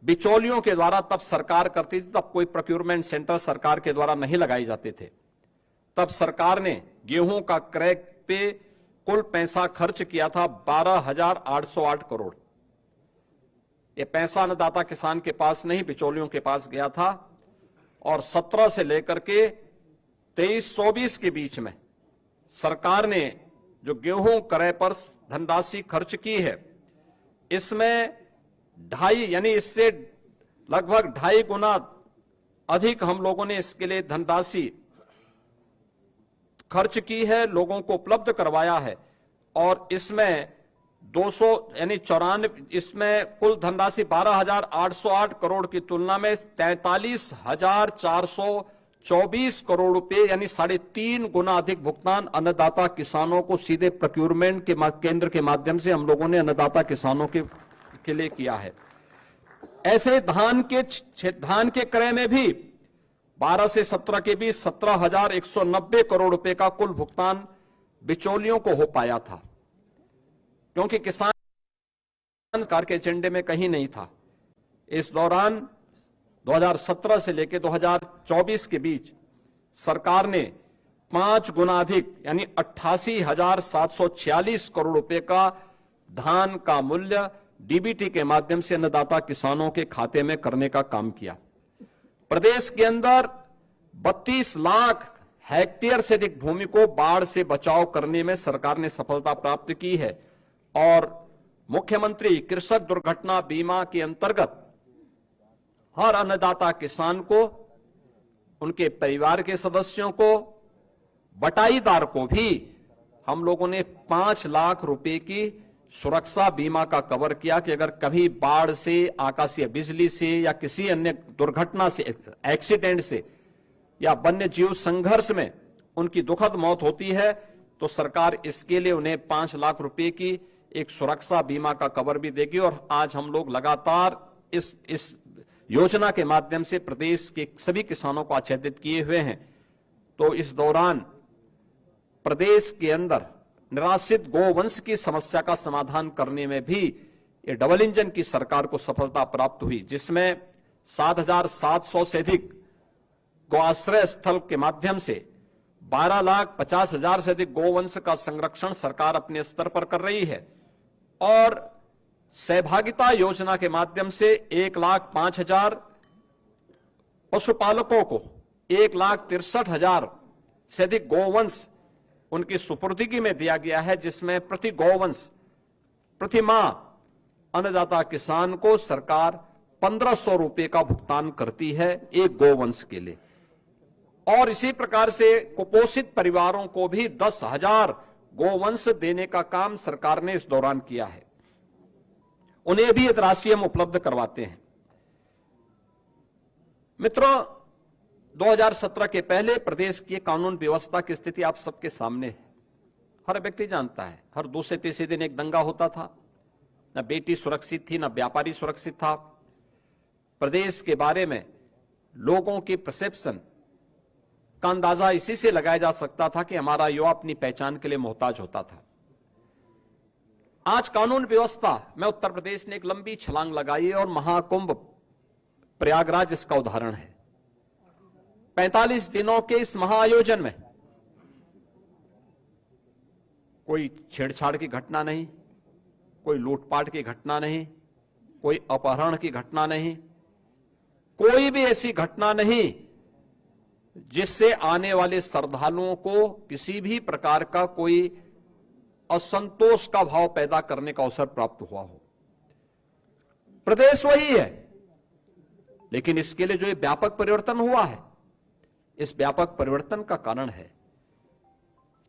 [SPEAKER 8] बिचौलियों के द्वारा तब सरकार करती थी, तब कोई प्रोक्योरमेंट सेंटर सरकार के द्वारा नहीं लगाए जाते थे। तब सरकार ने गेहूं का क्रय पे कुल पैसा खर्च किया था 12,808 करोड़। ये पैसा अन्नदाता किसान के पास नहीं, बिचौलियों के पास गया था और 17 से लेकर के 23-24 के बीच में सरकार ने जो गेहूं क्रय पर धनराशि खर्च की है इसमें 2.5 यानी इससे लगभग 2.5 गुना अधिक हम लोगों ने इसके लिए धनराशि खर्च की है, लोगों को उपलब्ध करवाया है। और इसमें 200 यानी 94 इसमें कुल धनराशि 12,808 करोड़ की तुलना में 43,424 करोड़ रुपए यानी 3.5 गुना अधिक भुगतान अन्नदाता किसानों को सीधे प्रोक्योरमेंट के केंद्र के माध्यम से हम लोगों ने अन्नदाता किसानों के लिए किया है। ऐसे धान के क्रय में भी 12 से 17 के बीच 17,190 करोड़ रुपए का कुल भुगतान बिचौलियों को हो पाया था, क्योंकि किसान सरकार के एजेंडे में कहीं नहीं था। इस दौरान 2017 से लेकर 2024 के बीच सरकार ने 5 गुना अधिक यानी 88,746 करोड़ रुपए का धान का मूल्य डीबीटी के माध्यम से अन्नदाता किसानों के खाते में करने का काम किया। प्रदेश के अंदर 32 लाख हेक्टेयर से अधिक भूमि को बाढ़ से बचाव करने में सरकार ने सफलता प्राप्त की है और मुख्यमंत्री कृषक दुर्घटना बीमा के अंतर्गत हर अन्नदाता किसान को, उनके परिवार के सदस्यों को, बटाईदार को भी हम लोगों ने 5 लाख रुपए की सुरक्षा बीमा का कवर किया कि अगर कभी बाढ़ से, आकाशीय बिजली से या किसी अन्य दुर्घटना से, एक्सीडेंट से या वन्य जीव संघर्ष में उनकी दुखद मौत होती है तो सरकार इसके लिए उन्हें 5 लाख रुपए की एक सुरक्षा बीमा का कवर भी देगी। और आज हम लोग लगातार इस योजना के माध्यम से प्रदेश के सभी किसानों को आच्छादित किए हुए हैं। तो इस दौरान प्रदेश के अंदर निराश्रित गोवंश की समस्या का समाधान करने में भी ये डबल इंजन की सरकार को सफलता प्राप्त हुई, जिसमें 7,700 से अधिक गौआश्रय स्थल के माध्यम से 12,50,000 से अधिक गोवंश का संरक्षण सरकार अपने स्तर पर कर रही है। और सहभागिता योजना के माध्यम से 1,05,000 पशुपालकों को 1,63,000 से अधिक गोवंश उनकी सुपुर्दगी में दिया गया है, जिसमें प्रति गोवंश प्रति माह अन्नदाता किसान को सरकार 1,500 रुपए का भुगतान करती है एक गोवंश के लिए। और इसी प्रकार से कुपोषित परिवारों को भी 10,000 गोवंश देने का काम सरकार ने इस दौरान किया है। उन्हें भी राशि हम उपलब्ध करवाते हैं। मित्रों, 2017 के पहले प्रदेश की कानून व्यवस्था की स्थिति आप सबके सामने है। हर व्यक्ति जानता है, हर दूसरे तीसरे दिन एक दंगा होता था, न बेटी सुरक्षित थी, न व्यापारी सुरक्षित था। प्रदेश के बारे में लोगों की परसेप्शन का अंदाजा इसी से लगाया जा सकता था कि हमारा युवा अपनी पहचान के लिए मोहताज होता था। आज कानून व्यवस्था में उत्तर प्रदेश ने एक लंबी छलांग लगाई है और महाकुंभ प्रयागराज इसका उदाहरण है। 45 दिनों के इस महाआयोजन में कोई छेड़छाड़ की घटना नहीं, कोई लूटपाट की घटना नहीं, कोई अपहरण की घटना नहीं, कोई भी ऐसी घटना नहीं जिससे आने वाले श्रद्धालुओं को किसी भी प्रकार का कोई असंतोष का भाव पैदा करने का अवसर प्राप्त हुआ हो। प्रदेश वही है, लेकिन इसके लिए जो ये व्यापक परिवर्तन हुआ है, इस व्यापक परिवर्तन का कारण है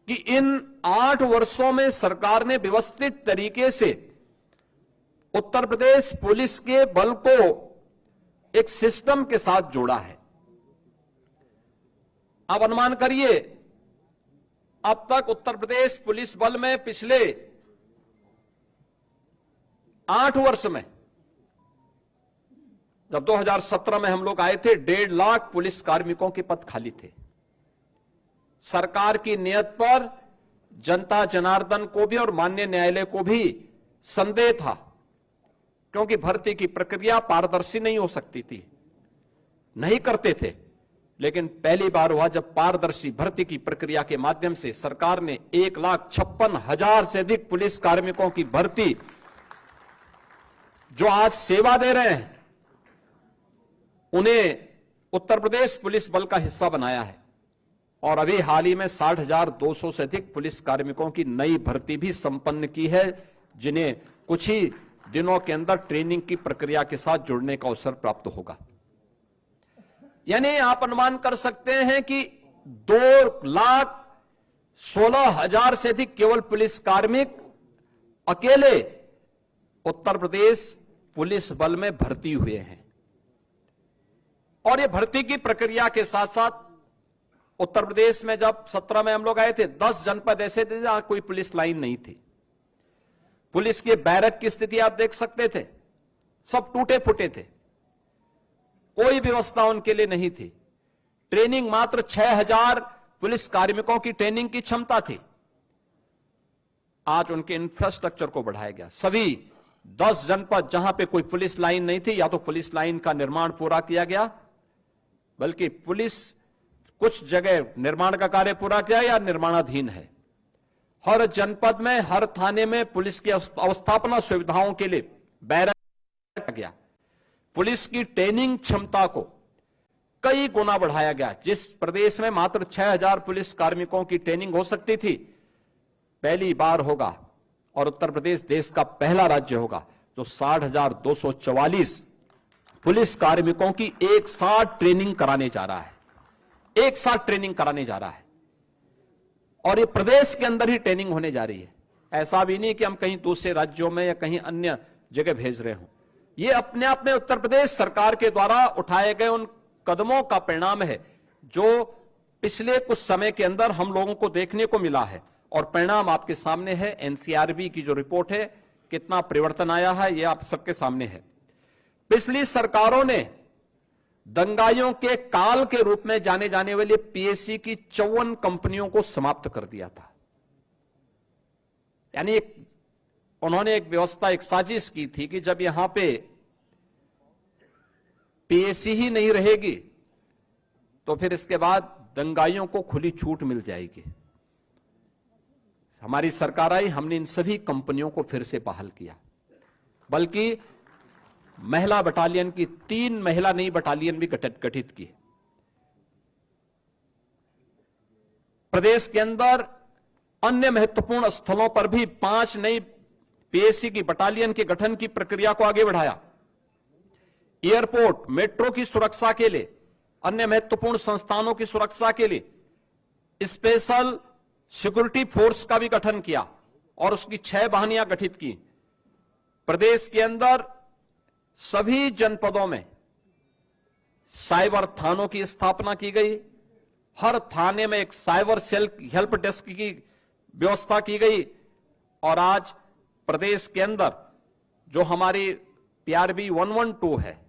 [SPEAKER 8] कि इन 8 वर्षों में सरकार ने व्यवस्थित तरीके से उत्तर प्रदेश पुलिस के बल को एक सिस्टम के साथ जोड़ा है। आप अनुमान करिए, अब तक उत्तर प्रदेश पुलिस बल में पिछले 8 वर्ष में, जब 2017 में हम लोग आए थे, 1.5 लाख पुलिस कार्मिकों के पद खाली थे। सरकार की नियत पर जनता जनार्दन को भी और माननीय न्यायालय को भी संदेह था, क्योंकि भर्ती की प्रक्रिया पारदर्शी नहीं हो सकती थी, नहीं करते थे। लेकिन पहली बार हुआ जब पारदर्शी भर्ती की प्रक्रिया के माध्यम से सरकार ने 1,56,000 से अधिक पुलिस कार्मिकों की भर्ती, जो आज सेवा दे रहे हैं, उन्हें उत्तर प्रदेश पुलिस बल का हिस्सा बनाया है। और अभी हाल ही में 60,200 से अधिक पुलिस कार्मिकों की नई भर्ती भी संपन्न की है, जिन्हें कुछ ही दिनों के अंदर ट्रेनिंग की प्रक्रिया के साथ जुड़ने का अवसर प्राप्त होगा। यानी आप अनुमान कर सकते हैं कि 2,16,000 से अधिक केवल पुलिस कार्मिक अकेले उत्तर प्रदेश पुलिस बल में भर्ती हुए हैं। और ये भर्ती की प्रक्रिया के साथ साथ उत्तर प्रदेश में जब 17 में हम लोग आए थे, 10 जनपद ऐसे थे जहां कोई पुलिस लाइन नहीं थी। पुलिस के बैरक की स्थिति आप देख सकते थे, सब टूटे फूटे थे, कोई व्यवस्था उनके लिए नहीं थी। ट्रेनिंग मात्र 6,000 पुलिस कार्मिकों की ट्रेनिंग की क्षमता थी। आज उनके इंफ्रास्ट्रक्चर को बढ़ाया गया। सभी 10 जनपद जहां पे कोई पुलिस लाइन नहीं थी, या तो पुलिस लाइन का निर्माण पूरा किया गया, बल्कि पुलिस कुछ जगह निर्माण का कार्य पूरा किया या निर्माणाधीन है। हर जनपद में, हर थाने में पुलिस की अवस्थापना सुविधाओं के लिए बैरक गया। पुलिस की ट्रेनिंग क्षमता को कई गुना बढ़ाया गया। जिस प्रदेश में मात्र 6,000 पुलिस कार्मिकों की ट्रेनिंग हो सकती थी, पहली बार होगा और उत्तर प्रदेश देश का पहला राज्य होगा जो 60,244 पुलिस कार्मिकों की एक साथ ट्रेनिंग कराने जा रहा है। एक साथ ट्रेनिंग कराने जा रहा है और ये प्रदेश के अंदर ही ट्रेनिंग होने जा रही है। ऐसा भी नहीं कि हम कहीं दूसरे राज्यों में या कहीं अन्य जगह भेज रहे हों। ये अपने आप में उत्तर प्रदेश सरकार के द्वारा उठाए गए उन कदमों का परिणाम है जो पिछले कुछ समय के अंदर हम लोगों को देखने को मिला है। और परिणाम आपके सामने है। एनसीआरबी की जो रिपोर्ट है, कितना परिवर्तन आया है, यह आप सबके सामने है। पिछली सरकारों ने दंगाइयों के काल के रूप में जाने जाने वाली पीएसी की 54 कंपनियों को समाप्त कर दिया था। यानी उन्होंने एक व्यवस्था, एक साजिश की थी कि जब यहां पे पीएसी ही नहीं रहेगी तो फिर इसके बाद दंगाइयों को खुली छूट मिल जाएगी। हमारी सरकार आई, हमने इन सभी कंपनियों को फिर से बहाल किया, बल्कि महिला बटालियन की 3 महिला नई बटालियन भी गठित की। प्रदेश के अंदर अन्य महत्वपूर्ण स्थलों पर भी 5 नई पीएसी की बटालियन के गठन की प्रक्रिया को आगे बढ़ाया। एयरपोर्ट, मेट्रो की सुरक्षा के लिए, अन्य महत्वपूर्ण संस्थानों की सुरक्षा के लिए स्पेशल सिक्योरिटी फोर्स का भी गठन किया और उसकी 6 वाहिनियां गठित की। प्रदेश के अंदर सभी जनपदों में साइबर थानों की स्थापना की गई। हर थाने में एक साइबर सेल हेल्प डेस्क की व्यवस्था की गई। और आज प्रदेश के अंदर जो हमारी PRB 112 है,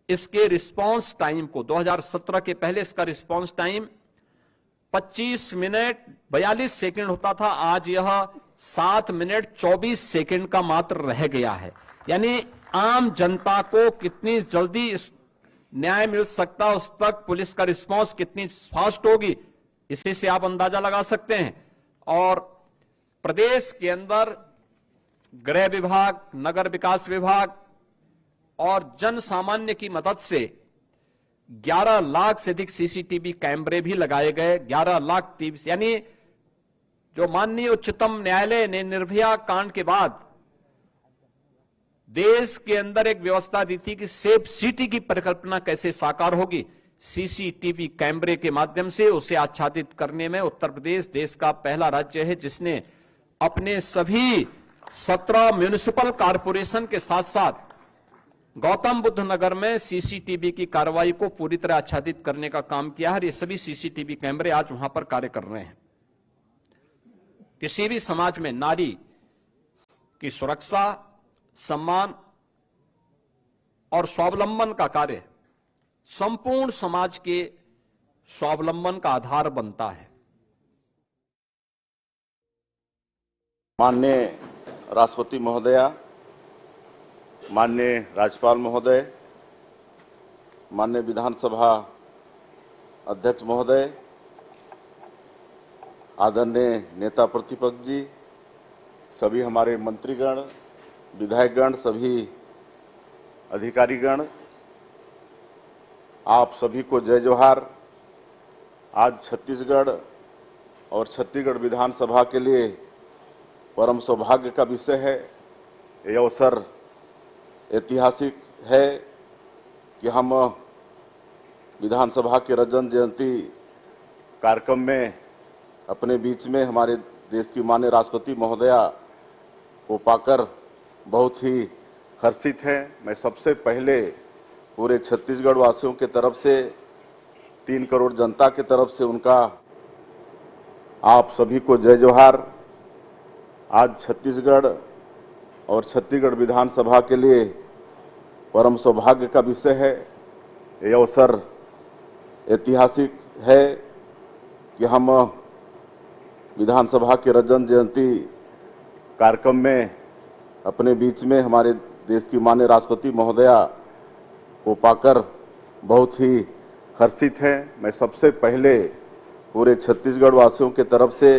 [SPEAKER 8] इसके रिस्पांस टाइम को 2017 के पहले इसका रिस्पांस टाइम 25 मिनट 42 सेकंड होता था, आज यह 7 मिनट 24 सेकंड का मात्र रह गया है। यानी आम जनता को कितनी जल्दी इस न्याय मिल सकता, उस तक पुलिस का रिस्पांस कितनी फास्ट होगी, इसी से आप अंदाजा लगा सकते हैं। और प्रदेश के अंदर गृह विभाग, नगर विकास विभाग और जन सामान्य की मदद से 11 लाख से अधिक सीसीटीवी कैमरे भी लगाए गए। 11 लाख टीवी, यानी जो माननीय उच्चतम न्यायालय ने निर्भया कांड के बाद देश के अंदर एक व्यवस्था दी थी कि सेफ सिटी की परिकल्पना कैसे साकार होगी, सीसीटीवी कैमरे के माध्यम से उसे आच्छादित करने में उत्तर प्रदेश देश का पहला राज्य है जिसने अपने सभी 17 म्युनिसिपल कॉरपोरेशन के साथ साथ गौतम बुद्ध नगर में सीसीटीवी की कार्रवाई को पूरी तरह आच्छादित करने का काम किया है। ये सभी सीसीटीवी कैमरे आज वहां पर कार्य कर रहे हैं। किसी भी समाज में नारी की सुरक्षा, सम्मान और स्वावलंबन का कार्य संपूर्ण समाज के स्वावलंबन का आधार बनता है।
[SPEAKER 9] माननीय राष्ट्रपति महोदया, माननीय राज्यपाल महोदय, माननीय विधानसभा अध्यक्ष महोदय, आदरणीय नेता प्रतिपक्ष जी, सभी हमारे मंत्रीगण, विधायकगण, सभी अधिकारीगण, आप सभी को जय जोहार। आज छत्तीसगढ़ और छत्तीसगढ़ विधानसभा के लिए परम सौभाग्य का विषय है ये अवसर ऐतिहासिक है कि हम विधानसभा के रजत जयंती कार्यक्रम में अपने बीच में हमारे देश की माननीय राष्ट्रपति महोदया को पाकर बहुत ही हर्षित हैं। मैं सबसे पहले पूरे छत्तीसगढ़ वासियों के तरफ से 3 करोड़ जनता के तरफ से उनका आप सभी को जय जोहार। आज छत्तीसगढ़ और छत्तीसगढ़ विधानसभा के लिए परम सौभाग्य का विषय है। ये अवसर ऐतिहासिक है कि हम विधानसभा के रजत जयंती कार्यक्रम में अपने बीच में हमारे देश की माननीय राष्ट्रपति महोदया को पाकर बहुत ही हर्षित हैं। मैं सबसे पहले पूरे छत्तीसगढ़ वासियों के तरफ से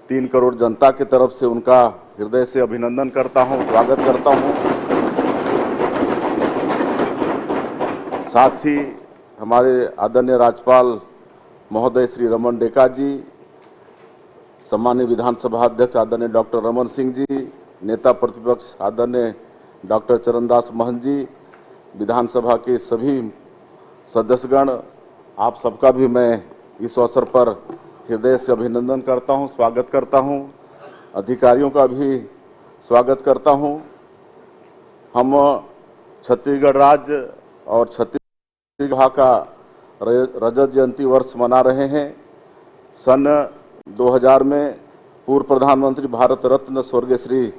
[SPEAKER 9] 3 करोड़ जनता के तरफ से उनका हृदय से अभिनंदन करता हूं, स्वागत करता हूं। साथ ही हमारे आदरणीय राज्यपाल महोदय श्री रमन डेका जी, सम्मानीय विधानसभा अध्यक्ष आदरणीय डॉक्टर रमन सिंह जी, नेता प्रतिपक्ष आदरणीय डॉक्टर चरणदास महंत जी, विधानसभा के सभी सदस्यगण, आप सबका भी मैं इस अवसर पर हृदय से अभिनंदन करता हूं, स्वागत करता हूं। अधिकारियों का भी स्वागत करता हूं। हम छत्तीसगढ़ राज्य और छत्तीसगढ़ का रजत जयंती वर्ष मना रहे हैं। सन 2000 में पूर्व प्रधानमंत्री भारत रत्न स्वर्गीय श्री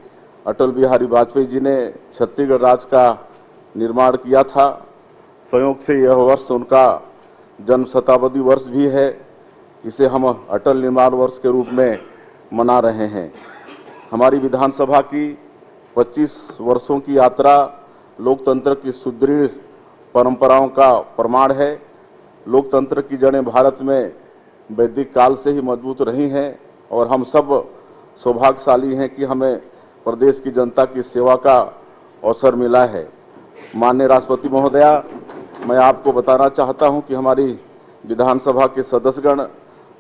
[SPEAKER 9] अटल बिहारी वाजपेयी जी ने छत्तीसगढ़ राज्य का निर्माण किया था। संयोग से यह वर्ष उनका जन्म शताब्दी वर्ष भी है। इसे हम अटल निर्माण वर्ष के रूप में मना रहे हैं। हमारी विधानसभा की 25 वर्षों की यात्रा लोकतंत्र की सुदृढ़ परंपराओं का प्रमाण है। लोकतंत्र की जड़ें भारत में वैदिक काल से ही मजबूत रही हैं और हम सब सौभाग्यशाली हैं कि हमें प्रदेश की जनता की सेवा का अवसर मिला है। माननीय राष्ट्रपति महोदया, मैं आपको बताना चाहता हूं कि हमारी विधानसभा के सदस्यगण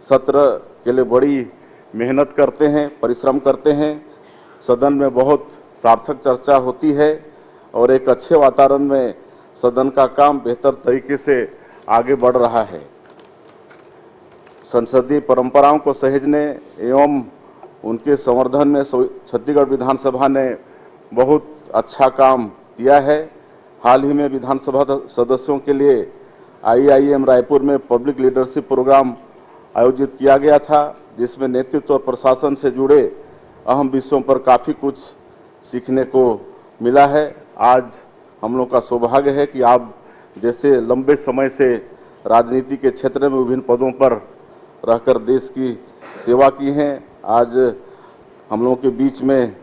[SPEAKER 9] सत्र के लिए बड़ी मेहनत करते हैं, परिश्रम करते हैं। सदन में बहुत सार्थक चर्चा होती है और एक अच्छे वातावरण में सदन का काम बेहतर तरीके से आगे बढ़ रहा है। संसदीय परंपराओं को सहेजने एवं उनके संवर्धन में छत्तीसगढ़ विधानसभा ने बहुत अच्छा काम किया है। हाल ही में विधानसभा सदस्यों के लिए IIM रायपुर में पब्लिक लीडरशिप प्रोग्राम आयोजित किया गया था, जिसमें नेतृत्व और प्रशासन से जुड़े अहम विषयों पर काफ़ी कुछ सीखने को मिला है। आज हम लोग का सौभाग्य है कि आप जैसे लंबे समय से राजनीति के क्षेत्र में विभिन्न पदों पर रहकर देश की सेवा की हैं, आज हम लोगों के बीच में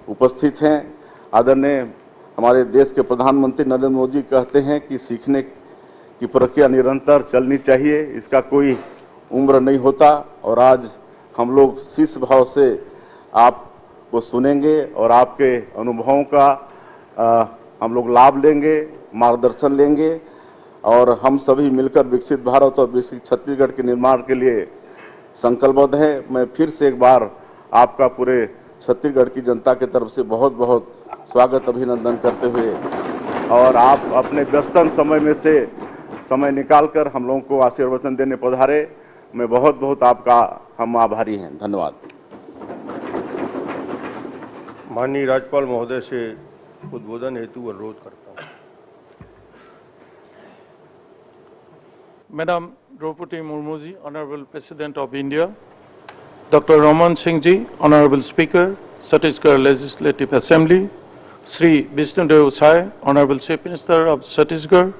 [SPEAKER 9] उपस्थित हैं। आदरणीय हमारे देश के प्रधानमंत्री नरेंद्र मोदी कहते हैं कि सीखने की प्रक्रिया निरंतर चलनी चाहिए, इसका कोई उम्र नहीं होता। और आज हम लोग शिष्य भाव से आपको सुनेंगे और आपके अनुभवों का हम लोग लाभ लेंगे, मार्गदर्शन लेंगे और हम सभी मिलकर विकसित भारत और विकसित छत्तीसगढ़ के निर्माण के लिए संकल्पबद्ध हैं। मैं फिर से एक बार आपका पूरे छत्तीसगढ़ की जनता की तरफ से बहुत बहुत स्वागत अभिनंदन करते हुए और आप अपने व्यस्तन समय में से समय निकालकर हम लोगों को आशीर्वचन देने पधारे, मैं बहुत बहुत आपका हम आभारी हैं। धन्यवाद।
[SPEAKER 10] माननीय राज्यपाल महोदय से उद्बोधन हेतु अनुरोध करता हूँ।
[SPEAKER 11] Madam Draupadi Murmu ji, Honorable President of India, Dr. Raman Singh ji, Honorable Speaker, Chhattisgarh Legislative Assembly, Sri Vishnudev Sai, Honorable Chief Minister of Chhattisgarh,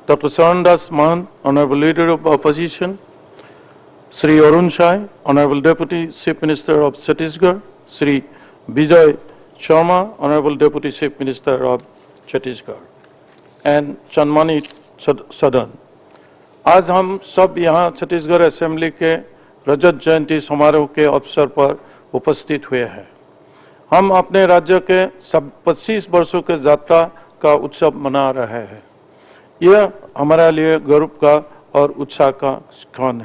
[SPEAKER 11] Dr. Charandas Mahant, Honorable Leader of Opposition, Sri Arun Shai, Honorable Deputy Chief Minister of Chhattisgarh, Sri Vijay Sharma, Honorable Deputy Chief Minister of Chhattisgarh, and Chanmani Sadan. आज हम सब यहाँ Chhattisgarh assembly के रजत जयंती समारोह के अवसर पर उपस्थित हुए हैं। हम अपने राज्य के 25 वर्षों के यात्रा का उत्सव मना रहे हैं। यह हमारे लिए गर्व का और उत्साह का क्षण है।